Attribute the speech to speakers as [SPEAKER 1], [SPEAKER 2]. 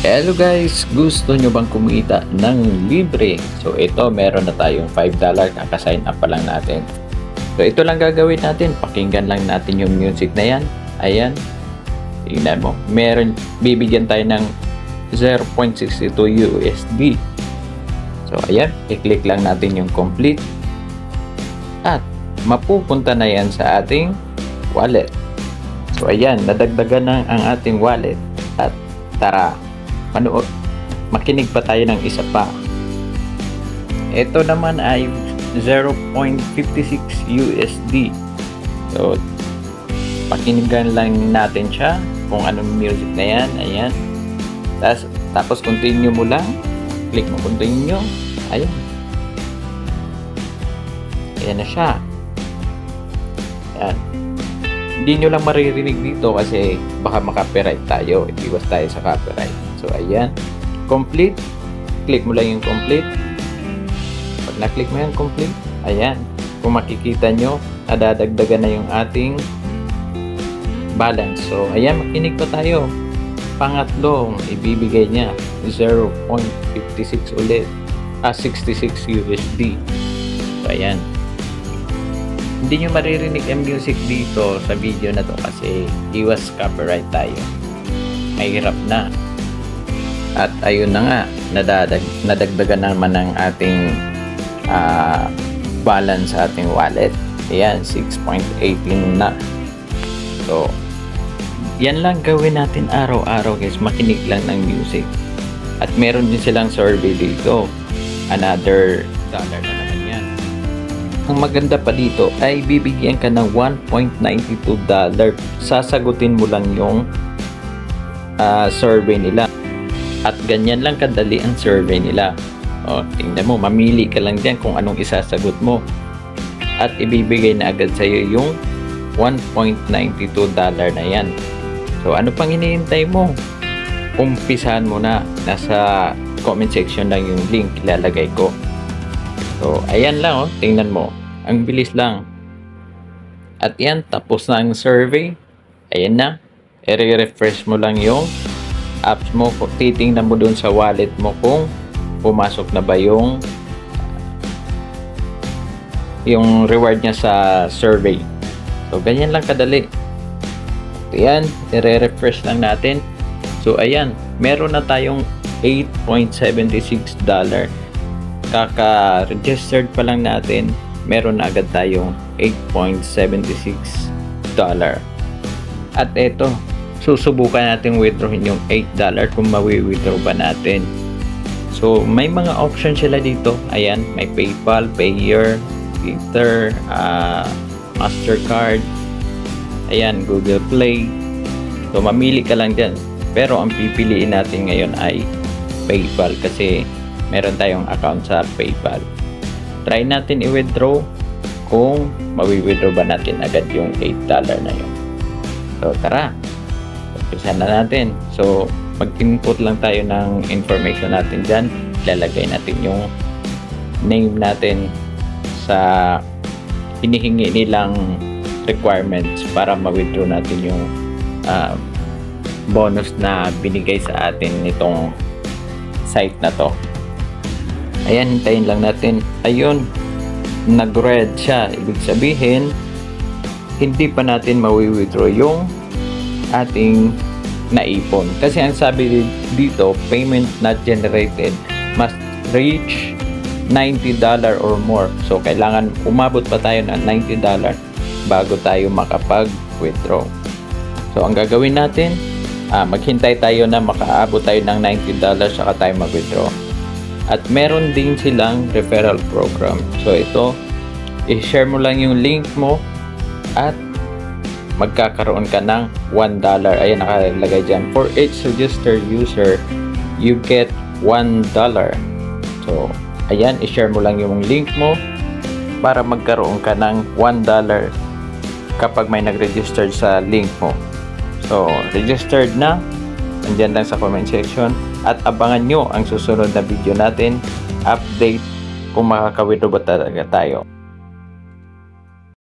[SPEAKER 1] Hello guys! Gusto nyo bang kumita ng libre? So ito, meron na tayong $5. Kakasign up pa lang natin. So ito lang gagawin natin. Pakinggan lang natin yung music na yan. Ayan. Tingnan mo. Bibigyan tayo ng 0.62 USD. So ayan. I-click lang natin yung complete. At mapupunta na yan sa ating wallet. So ayan. Nadagdagan na ang ating wallet. At tara, makinig pa tayo ng isa pa. Ito naman ay 0.56 USD. So pakinggan lang natin siya kung anong music na yan. Ayan. Tapos continue mo lang. Click mo continue. Ayan. Ayan na siya. Ayan. Hindi nyo lang maririnig dito kasi baka maka-copyright tayo. Iwas tayo sa copyright. So ayan, complete. Click mo lang yung complete. Pag na-click mo yung complete, ayan, kung makikita nyo, nadadagdagan na yung ating balance. So ayan, makinig pa tayo. Pangatlong ibibigay niya 0.56 ulit, 66 USD. So ayan, hindi nyo maririnig ang music dito sa video na to kasi iwas copyright tayo. Mahirap na. At ayun na nga, nadagdagan naman ng ating balance sa ating wallet. Ayan, 6.18 na. So, yan lang gawin natin araw-araw guys. Makinig lang ng music. At meron din silang survey dito. Another dollar na naman yan. Ang maganda pa dito ay bibigyan ka ng $1.92. Sasagutin mo lang yung survey nila. At ganyan lang kadali ang survey nila. O, tingnan mo, mamili ka lang dyan kung anong isasagot mo. At ibibigay na agad sa'yo yung $1.92 na yan. So, ano pang hinihintay mo? Umpisahan mo na. Nasa comment section lang yung link ilalagay ko. So, ayan lang, oh. Tingnan mo. Ang bilis lang. At yan, tapos na ang survey. Ayan na. I-refresh mo lang yung apps mo. Titingnan mo dun sa wallet mo kung pumasok na ba yung reward niya sa survey. So, ganyan lang kadali. Ayan, i-refresh lang natin. So, ayan, meron na tayong $8.76. Kaka-registered pa lang natin, meron na agad tayong $8.76. At eto, susubukan natin withdrawin yung $8 kung mawi-withdraw ba natin. So, may mga options sila dito. Ayan, may PayPal, Payer, Ether, Mastercard, ayan, Google Play. So, mamili ka lang dyan. Pero, ang pipiliin natin ngayon ay PayPal kasi meron tayong account sa PayPal. Try natin i-withdraw kung mawi-withdraw ba natin agad yung $8 na yun. So, tara. Umpisa na natin. So, mag-input lang tayo ng information natin dyan. Ilalagay natin yung name natin sa hinihingi nilang requirements para ma-withdraw natin yung bonus na binigay sa atin nitong site na to. Ayan, hintayin lang natin. Ayun, nag-red siya. Ibig sabihin, hindi pa natin mawi-withdraw yung ating naipon. Kasi ang sabi dito, payment not generated must reach $90 or more. So, kailangan umabot pa tayo ng $90 bago tayo makapag-withdraw. So, ang gagawin natin, maghintay tayo na makaabot tayo ng $90 saka tayo mag-withdraw. At meron din silang referral program. So, ito, i-share mo lang yung link mo at magkakaroon ka ng $1. Ayan, nakalagay dyan. For each registered user, you get $1. So, ayan, i-share mo lang yung link mo para magkaroon ka ng $1 kapag may nag-register sa link mo. So, registered na. Andyan lang sa comment section. At abangan nyo ang susunod na video natin. Update kung makaka-withdraw ba talaga tayo.